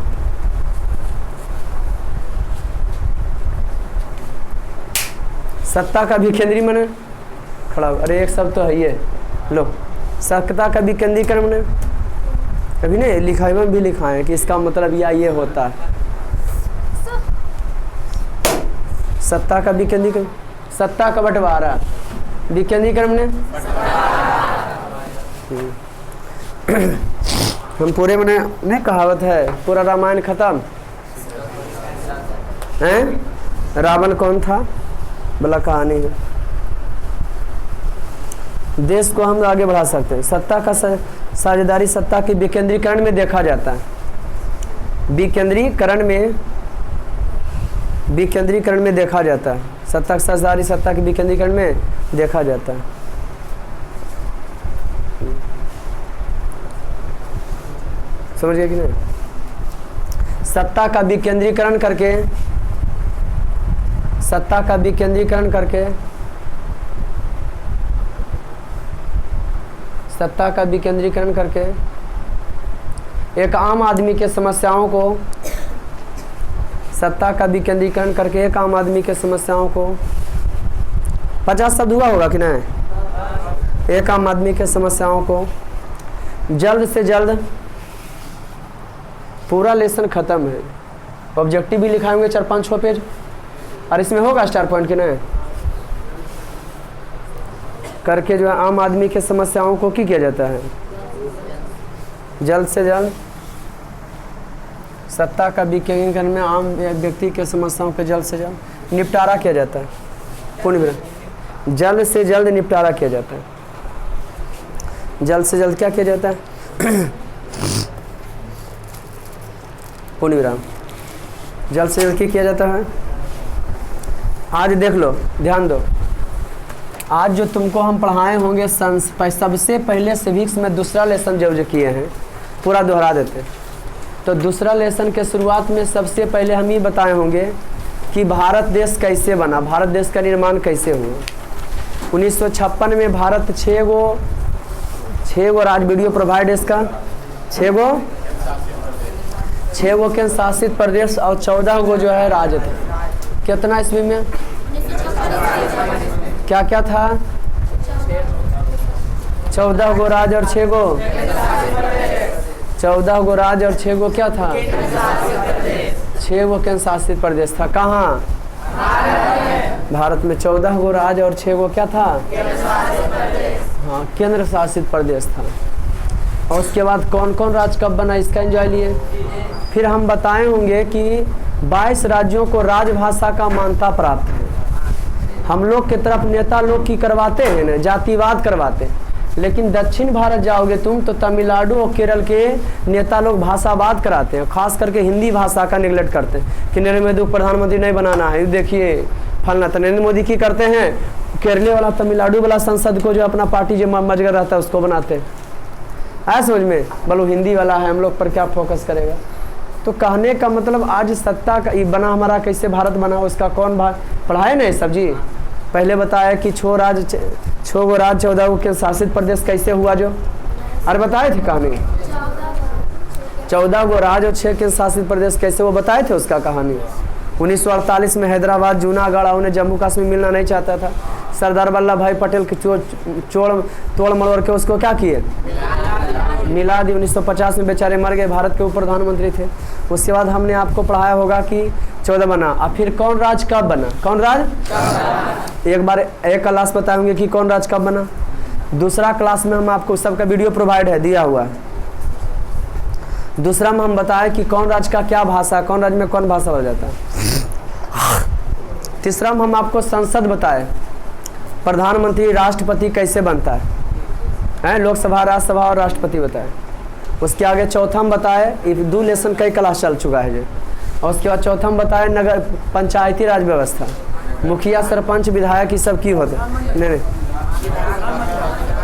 Speaker 1: सत्ता का विकेंद्रीकरण मैंने खड़ा, अरे एक शब्द तो है ये लो। सत्ता का विकेंद्रीकरण मैंने अभी नहीं लिखा है, भी लिखा है कि इसका मतलब ये होता है। सत्ता का विकेंद्रीकरण, सत्ता का बंटवारा, विकेंद्रीकरण ने हम पूरे मैंने नहीं कहावत है पूरा रामायण खत्म हैं। रावण कौन था भला कहानी है। देश को हम आगे बढ़ा सकते हैं। सत्ता का साझेदारी सत्ता के विकेंद्रीकरण में देखा जाता है। विकेंद्रीकरण में देखा जाता है। सत्ता की साझेदारी सत्ता के विकेंद्रीकरण में देखा जाता है। समझ गए कि नहीं? सत्ता का विकेंद्रीकरण करके सत्ता का विकेंद्रीकरण करके सत्ता का विकेंद्रीकरण करके एक आम आदमी के समस्याओं को सत्ता का विकेंद्रीकरण करके एक आम आदमी के समस्याओं को 50 शब्द हुआ होगा कि नहीं? एक आम आदमी के समस्याओं को जल्द से जल्द पूरा लेसन खत्म है। ऑब्जेक्टिव भी लिखाएंगे 4-5 पेज और इसमें होगा स्टार पॉइंट कि नहीं करके जो है आम आदमी के समस्याओं को क्या किया जाता है जल्द से जल्द। सत्ता का विकेंद्रीकरण में आम व्यक्ति के समस्याओं का जल्द से जल्द निपटारा किया जाता है। पूर्ण जल्द से जल्द निपटारा किया जाता है। जल्द से जल्द क्या किया जाता है? पूर्ण विराम। जल्द से जल्द क्या किया जाता है? आज देख लो, ध्यान दो। आज जो तुमको हम पढ़ाए होंगे सबसे पहले सिविक्स में दूसरा लेसन जो किए हैं पूरा दोहरा देते। तो दूसरा लेसन के शुरुआत में सबसे पहले हम ये बताए होंगे कि भारत देश कैसे बना, भारत देश का निर्माण कैसे हुआ। 1956 में भारत 6 गो राज्य वीडियो प्रोवाइड इसका 6 गो केंद्र शासित प्रदेश और 14 गो जो है राज्य थे। कितना ईस्वी में क्या क्या था? 14 गो राज्य और 6 गो 14 गो राज्य और 6 गो क्या था? 6 गो केंद्र शासित प्रदेश था। कहाँ? भारत में 14 गो राज्य और 6 गो क्या था? हाँ, केंद्र शासित प्रदेश था। और उसके बाद कौन कौन राज्य कब बना इसका एंजॉय लिए। फिर हम बताए होंगे कि 22 राज्यों को राजभाषा का मान्यता प्राप्त है। हम लोग के तरफ नेता लोग की करवाते हैं ना, जातिवाद करवाते हैं, लेकिन दक्षिण भारत जाओगे तुम तो तमिलनाडु और केरल के नेता लोग भाषावाद कराते हैं। खास करके हिंदी भाषा का निगलेक्ट करते हैं कि नरेंद्र मोदी प्रधानमंत्री नहीं बनाना है। देखिए फलना तो नरेंद्र मोदी की करते हैं, केरले वाला तमिलनाडु वाला संसद को जो अपना पार्टी जो मजगर रहता है उसको बनाते हैं। आया समझ में? बोलो हिंदी वाला है, हम लोग पर क्या फोकस करेगा। तो कहने का मतलब आज सत्ता का बना हमारा कैसे भारत बना उसका कौन पढ़ाए नहीं सब जी। पहले बताया कि 6 गो राज्य 14 गो के शासित प्रदेश कैसे हुआ जो, अरे बताए थे कहानी। 14 गो राज्य और 6 के शासित प्रदेश कैसे वो बताए थे उसका कहानी। 1948 में हैदराबाद जूनागढ़ उन्हें जम्मू कश्मीर मिलना नहीं चाहता था। सरदार वल्लभ भाई पटेल के तोड़ मरोड़ के उसको क्या किए, मिला दी। 1950 में बेचारे मर गए, भारत के ऊपर प्रधानमंत्री थे। उसके बाद हमने आपको पढ़ाया होगा कि 14 बना। अब फिर कौन राज कब बना, कौन राज एक बार एक क्लास बताएंगे कि कौन राज कब बना। दूसरा क्लास में हम आपको सबका वीडियो प्रोवाइड है, दिया हुआ है। दूसरा में हम बताएं कि कौन राज का क्या भाषा, कौन राज्य में कौन भाषा हो जाता है। तीसरा में हम आपको संसद बताए, प्रधानमंत्री राष्ट्रपति कैसे बनता है, लोकसभा राज्यसभा और राष्ट्रपति बताए। उसके आगे चौथा में बताए, 2 लेसन कई क्लास चल चुका है जो। और उसके बाद चौथा में बताए नगर पंचायती राज व्यवस्था, मुखिया सरपंच विधायक ये सब की होता है। नहीं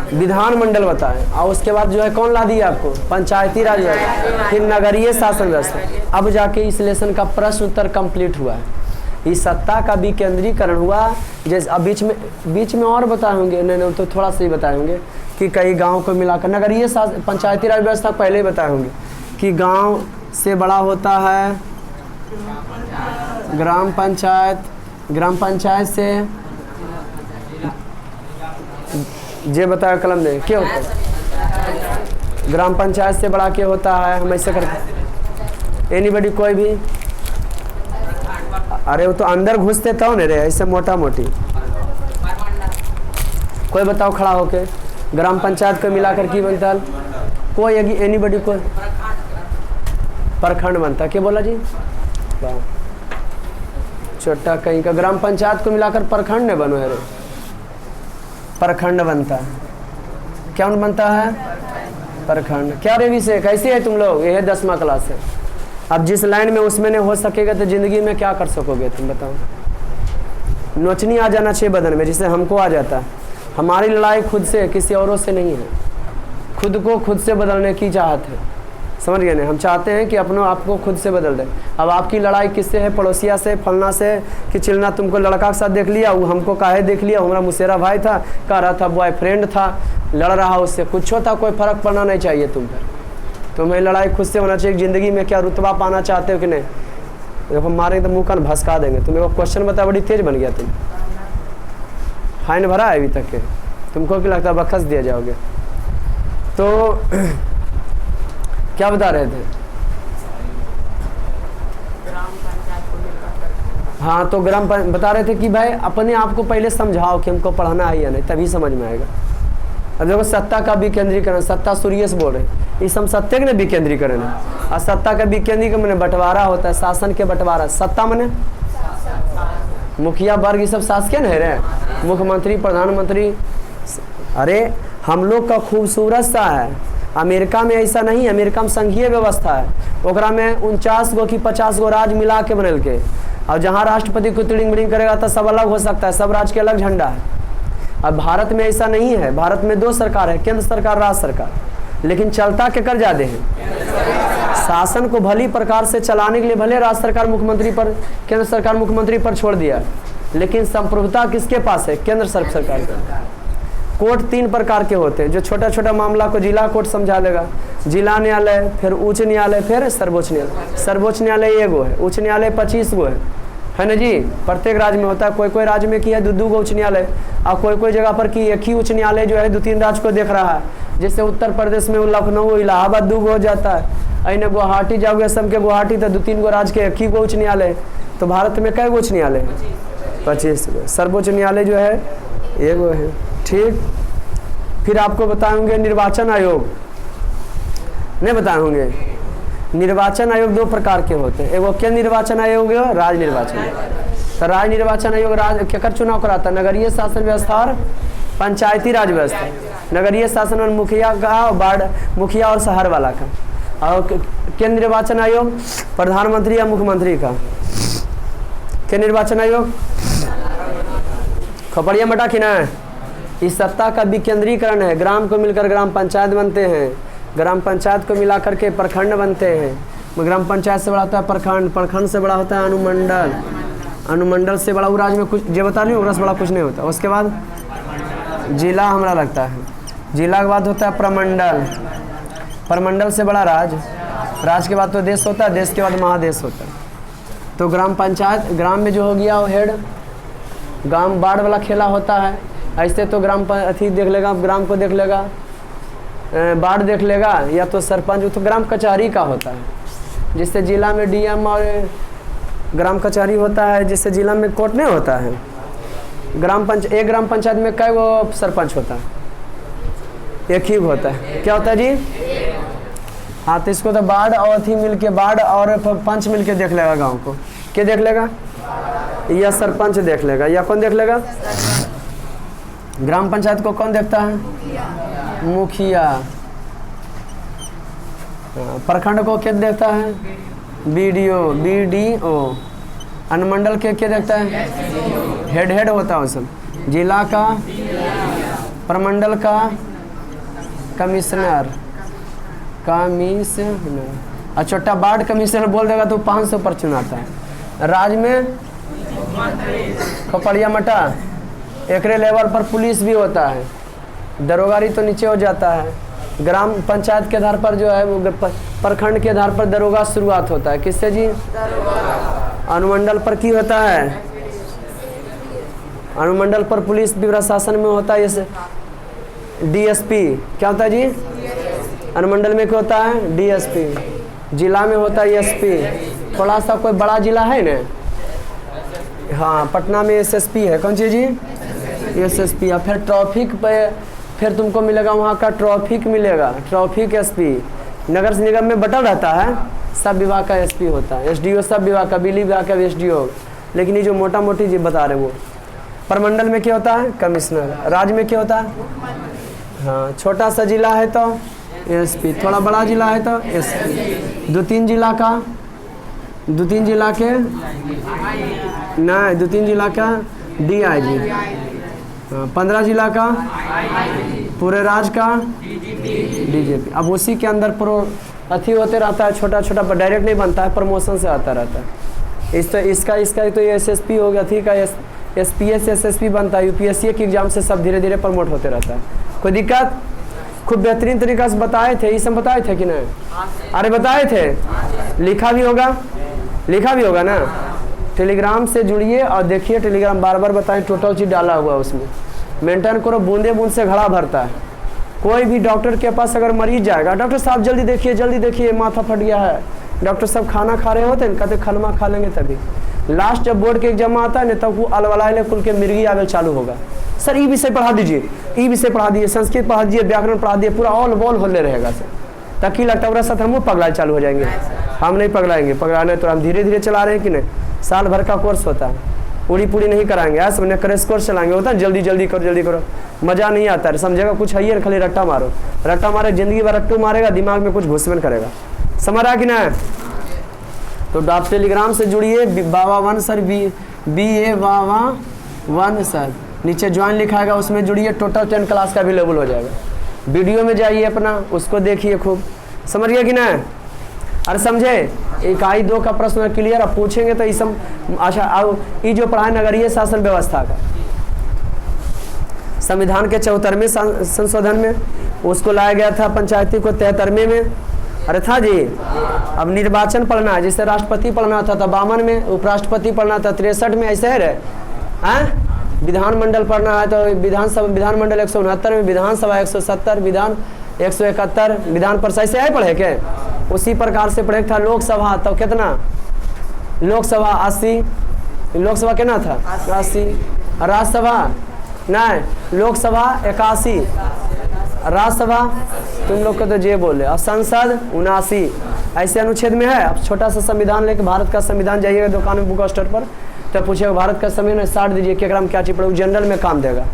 Speaker 1: विधानमंडल बताएं, और उसके बाद जो है कौन ला दिया आपको, पंचायती राज व्यवस्था, फिर नगरीय शासन व्यवस्था। अब जाके इस लेसन का प्रश्न उत्तर कंप्लीट हुआ है। इस सत्ता का विकेंद्रीकरण हुआ। जैसे अब बीच में और बताए होंगे, नहीं तो थोड़ा सा ही बताए होंगे कि कई गांव को मिलाकर नगरीय शासन पंचायती राज व्यवस्था पहले ही बताए होंगे कि गांव से बड़ा होता है ग्राम पंचायत, ग्राम पंचायत से जे बताया कलम में क्या होता है, ग्राम पंचायत से बड़ा क्या होता है, हम ऐसे करते एनीबडी कोई भी, अरे वो तो अंदर घुसते तो नहीं रे, ऐसे मोटा मोटी कोई बताओ खड़ा होके, ग्राम पंचायत को मिलाकर की बनता है कोई एनीबडी कोई प्रखंड बनता, क्या बोला जी, छोटा कहीं का ग्राम पंचायत को मिलाकर प्रखंड नहीं बनो है रे, प्रखंड बनता है, क्या बनता है प्रखंड। क्या रे विषय कैसी है तुम लोग, ये है 10वां क्लास है। अब जिस लाइन में उसमें नहीं हो सकेगा तो जिंदगी में क्या कर सकोगे तुम बताओ। नोचनी आ जाना चाहिए बदन में, जिससे हमको आ जाता है। हमारी लड़ाई खुद से, किसी औरों से नहीं है, खुद को खुद से बदलने की चाहत है, समझ गए ना। हम चाहते हैं कि अपनों आपको खुद से बदल दें। अब आपकी लड़ाई किससे है, पड़ोसिया से, फलना से, कि चिलना तुमको लड़का के साथ देख लिया, वो हमको काहे देख लिया, हमारा मुसेरा भाई था, कह रहा था बॉयफ्रेंड था, लड़ रहा उससे, कुछ होता कोई फर्क पड़ना नहीं चाहिए तुम पर। तुम्हें लड़ाई खुद से होना चाहिए। ज़िंदगी में क्या रुतबा पाना चाहते हो कि नहीं, देखो मारेंगे तो मुँह कान भसका देंगे। तुम्हें को क्वेश्चन बता, बड़ी तेज बन गया तुम, फाइन भरा है अभी तक के, तुमको क्या लगता है बखस दिया जाओगे। तो क्या बता रहे थे, हाँ तो बता रहे थे कि भाई अपने आप को पहले समझाओ कि हमको पढ़ना है या नहीं, तभी समझ में आएगा। अब देखो सत्ता का विकेंद्रीकरण, सत्ता सूर्य से बोल रहे हैं, इस हम सत्य के विकेंद्रीकरण है। और सत्ता का विकेंद्रीकरण मैंने बंटवारा होता है, शासन के बंटवारा। सत्ता मैंने मुखिया वर्ग ये सब शासकीय नहीं रहे, मुख्यमंत्री प्रधानमंत्री। अरे हम लोग का खूबसूरत सा है, अमेरिका में ऐसा नहीं है। अमेरिका में संघीय व्यवस्था है, ओकरा में 49 गो की 50 गो राज मिला के बनल के, और जहाँ राष्ट्रपति को तिड़िंग बिड़िंग करेगा तो सब अलग हो सकता है, सब राज्य के अलग झंडा है। अब भारत में ऐसा नहीं है, भारत में 2 सरकार है, केंद्र सरकार, राज्य सरकार, लेकिन चलता के कर जाते हैं। शासन को भली प्रकार से चलाने के लिए भले राज्य सरकार मुख्यमंत्री पर, केंद्र सरकार मुख्यमंत्री पर छोड़ दिया, लेकिन संप्रभुता किसके पास है, केंद्र सरकार का। कोर्ट 3 प्रकार के होते हैं, जो छोटा छोटा मामला को जिला कोर्ट समझा लेगा, जिला न्यायालय, फिर उच्च न्यायालय, फिर सर्वोच्च न्यायालय। सर्वोच्च न्यायालय 1 गो है, उच्च न्यायालय 25 गो है ना जी, प्रत्येक राज्य में होता है। कोई कोई राज्य में की है 2-2 गो उच्च न्यायालय, और कोई कोई जगह पर की 1 ही उच्च न्यायालय जो है 2-3 राज्य को देख रहा है। जैसे उत्तर प्रदेश में लखनऊ, इलाहाबाद 2 गो हो जाता है, अने गुवाहाटी जाओगे असम के गुवाहाटी तो 2-3 गो राज्य के 1 ही गो उच्च न्यायालय। तो भारत में कै गो उच्च न्यायालय, 25 गो। सर्वोच्च न्यायालय जो है 1 गो है, ठीक। फिर आपको बताएंगे निर्वाचन आयोग, नहीं बताए होंगे। निर्वाचन आयोग 2 प्रकार के होते हैं, एगो केंद्र निर्वाचन आयोग है, राज्य निर्वाचन आयोग। तो राज्य निर्वाचन आयोग केकर चुनाव कराता है, नगरीय शासन व्यवस्था और पंचायती राज व्यवस्था। नगरीय शासन और मुखिया का, वार्ड मुखिया और शहर वाला का। और केंद्र निर्वाचन आयोग प्रधानमंत्री या मुख्यमंत्री का। केंद्र निर्वाचन आयोग खपड़िया मटा खिना है। इस सत्ता का विकेंद्रीकरण है, ग्राम को मिलकर ग्राम पंचायत बनते हैं, ग्राम पंचायत को मिलाकर के प्रखंड बनते हैं। ग्राम पंचायत से बड़ा होता है प्रखंड, प्रखंड से बड़ा होता है अनुमंडल, अनुमंडल से बड़ा वो राज्य में कुछ जो बता नहीं उस बड़ा कुछ नहीं होता। उसके बाद जिला हमारा लगता है, जिला के बाद होता है प्रमंडल, प्रमंडल से बड़ा राज्य, राज्य के बाद तो देश होता है, देश के बाद महादेश होता है। तो ग्राम पंचायत, ग्राम में जो हो गया वो हेड, ग्राम वार्ड वाला खेला होता है। ऐसे तो ग्राम अथी देख लेगा, ग्राम को देख लेगा, वार्ड देख लेगा, या तो सरपंच, तो ग्राम कचहरी का होता है। जिससे जिला में डीएम और ग्राम कचहरी होता है, जिससे जिला में कोर्ट नहीं होता है। एक ग्राम पंचायत में कई वो सरपंच होता है, 1 ही होता है। क्या होता है जी, हाँ। तो इसको तो वार्ड और अथी मिल के, वार्ड और पंच मिल के देख लेगा गाँव को। क्या देख लेगा, या सरपंच देख लेगा, या कौन देख लेगा, ग्राम पंचायत को कौन देखता है, मुखिया। प्रखंड को क्या देखता है, बीडीओ। अनुमंडल के क्या देखता है, हेड होता है वो सब। जिला का, प्रमंडल का, कमिश्नर, कमिश्नर। और छोटा वार्ड कमिश्नर बोल देगा तो 500 पर चुनाता है। राज्य में खपड़िया मटा, एकरे लेवल पर पुलिस भी होता है, दरोगारी तो नीचे हो जाता है। ग्राम पंचायत के आधार पर जो है वो प्रखंड के आधार पर दरोगा शुरुआत होता है। किससे जी? अनुमंडल पर की होता है? अनुमंडल पर पुलिस प्रशासन में होता है ये डीएसपी। क्या होता है जी? अनुमंडल में क्या होता है? डीएसपी। जिला में होता है एसपी। थोड़ा सा कोई बड़ा जिला है ना, हाँ पटना में एसएसपी है। कौन सी जी? एसएसपी। या फिर ट्रैफिक पे फिर तुमको मिलेगा वहाँ का ट्रैफिक मिलेगा, ट्रैफिक एसपी। नगर निगम में बटल रहता है, सब विभाग का एसपी होता है। एसडीओ सब विभाग का, बिजली विभाग का एसडीओ। लेकिन ये जो मोटा मोटी जी बता रहे वो प्रमंडल में क्या होता है? कमिश्नर। राज्य में क्या होता है? हाँ छोटा सा जिला है तो एसपी, थोड़ा बड़ा जिला है तो एसपी। 2-3 जिला का, 2-3 जिला के नहीं, 2-3 जिला का डीआईजी, 15 जिला का, पूरे राज्य का डीजीपी। अब उसी के अंदर प्रो अथी होते रहता है, छोटा छोटा पर डायरेक्ट नहीं बनता है, प्रमोशन से आता रहता है। इसका तो ये एसएसपी हो गया, थी का एसपीएस एसएसपी बनता है। यूपीएससी के एग्जाम से सब धीरे धीरे प्रमोट होते रहता है। कोई दिक्कत? खूब बेहतरीन तरीका से बताए थे, ये सब बताए थे कि नहीं? अरे बताए थे, लिखा भी होगा, लिखा भी होगा ना। टेलीग्राम से जुड़िए और देखिए, टेलीग्राम बार बार बताएं, टोटल चीज़ डाला हुआ है उसमें। मेंटेन करो, बूंदे बूंद से घड़ा भरता है। कोई भी डॉक्टर के पास अगर मरीज जाएगा, डॉक्टर साहब जल्दी देखिए माथा फट गया है, डॉक्टर साहब खाना खा रहे होते हैं, कहते खलमा खा लेंगे तभी। लास्ट जब बोर्ड के एग्जाम आता है ना, तब वो अलवलाइले कुल के मिर्गी आवेल चालू होगा। सर ई विषय पढ़ा दीजिए, ई विषय पढ़ा दीजिए, संस्कृत पढ़ा दीजिए, व्याकरण पढ़ा दीजिए, पूरा ऑल बॉल होले रहेगा सर। तक ही लगता है साथ हम पगला चालू हो जाएंगे। हम नहीं पगलाएंगे, पगलाने तो हम धीरे धीरे चला रहे हैं कि नहीं। साल भर का कोर्स होता है, पूरी पूरी नहीं कराएंगे। ऐसा मैंने क्रैश कोर्स चलाएंगे, होता है जल्दी जल्दी करो, मज़ा नहीं आता है। समझेगा कुछ है ही, खाली रट्टा मारो, रट्टा मारे जिंदगी भर रट्टू मारेगा, दिमाग में कुछ घुसमन करेगा। समझ रहा कि ना? तो आप टेलीग्राम से जुड़िए, बाबा वन सर, BA बाबा वन सर, नीचे ज्वाइन लिखाएगा, उसमें जुड़िए। टोटल 10 क्लास का अवेलेबल हो जाएगा। वीडियो में जाइए अपना, उसको देखिए खूब। समझ गया कि ना? अरे समझे? 1-2 का प्रश्न क्लियर आप पूछेंगे तो इस अच्छा। अब ये जो पढ़ा नगरीय शासन व्यवस्था का, संविधान के 74वें संशोधन में उसको लाया गया था, पंचायती को 73वें में। अरे था जी। अब निर्वाचन पढ़ना है, जिससे राष्ट्रपति पढ़ना था 52 में, उपराष्ट्रपति पढ़ना था 63 में, ऐसे है रे। हाँ विधानमंडल पढ़ना है तो विधानमंडल 169 में, विधानसभा 170, विधान 171, विधान परिषद से है पढ़े के। उसी प्रकार से पढ़े था लोकसभा, तो कितना? लोकसभा 80, लोकसभा कितना था? 80। राज्यसभा नहीं, लोकसभा 81, राज्यसभा तुम लोग को तो जे बोले, और संसद 79। ऐसे अनुच्छेद में है। अब छोटा सा संविधान लेके, भारत का संविधान जाइएगा दुकान में, बुक स्टोर पर, तो पूछेगा भारत का संविधान, साट दीजिए क्या में क्या चीज पड़े, जनरल में काम देगा।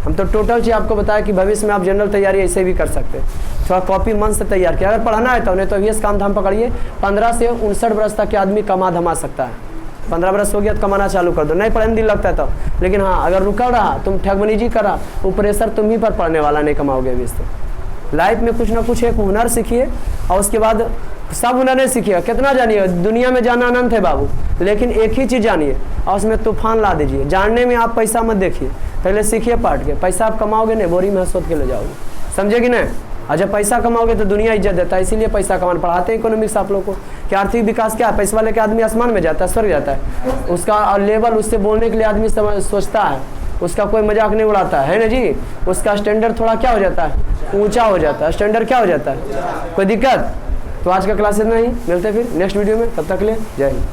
Speaker 1: हम तो टोटल चीज़ आपको बताया कि भविष्य में आप जनरल तैयारी ऐसे भी कर सकते हैं। थोड़ा कॉपी मन से तैयार किया, अगर पढ़ना है तो नहीं तो ये काम धाम पकड़िए। 15 से 59 वर्ष तक के आदमी कमा धमा सकता है। 15 वर्ष हो गया तो कमाना चालू कर दो, नहीं पढ़ने दिन लगता है तो। लेकिन हाँ अगर रुका रहा, तुम ठगबनी जी कर रहा, वो प्रेशर तुम ही पर पढ़ने वाला, नहीं कमाओगे अभी। तो लाइफ में कुछ ना कुछ एक हुनर सीखिए, और उसके बाद सब हुनर नहीं सीखिएगा, कितना जानिए। दुनिया में जाना अनंत है बाबू, लेकिन एक ही चीज़ जानिए और उसमें तूफान ला दीजिए। जानने में आप पैसा मत देखिए, पहले सीखिए पार्ट के। पैसा आप कमाओगे नहीं, बोरी में सोच के ले जाओगे, समझे कि नहीं? और जब पैसा कमाओगे तो दुनिया इज्जत देता है, इसीलिए पैसा कमाना पढ़ाते हैं इकोनॉमिक्स आप लोग को कि आर्थिक विकास क्या है। पैसे वाले के आदमी आसमान में जाता है, स्वर्ग जाता है, उसका लेवल, उससे बोलने के लिए आदमी सोचता है, उसका कोई मजाक नहीं उड़ाता है ना जी। उसका स्टैंडर्ड थोड़ा क्या हो जाता है, ऊंचा हो जाता है, स्टैंडर्ड क्या हो जाता है। कोई दिक्कत? तो आज का क्लास इतना ही, मिलते फिर नेक्स्ट वीडियो में, तब तक के लिए जय हिंद।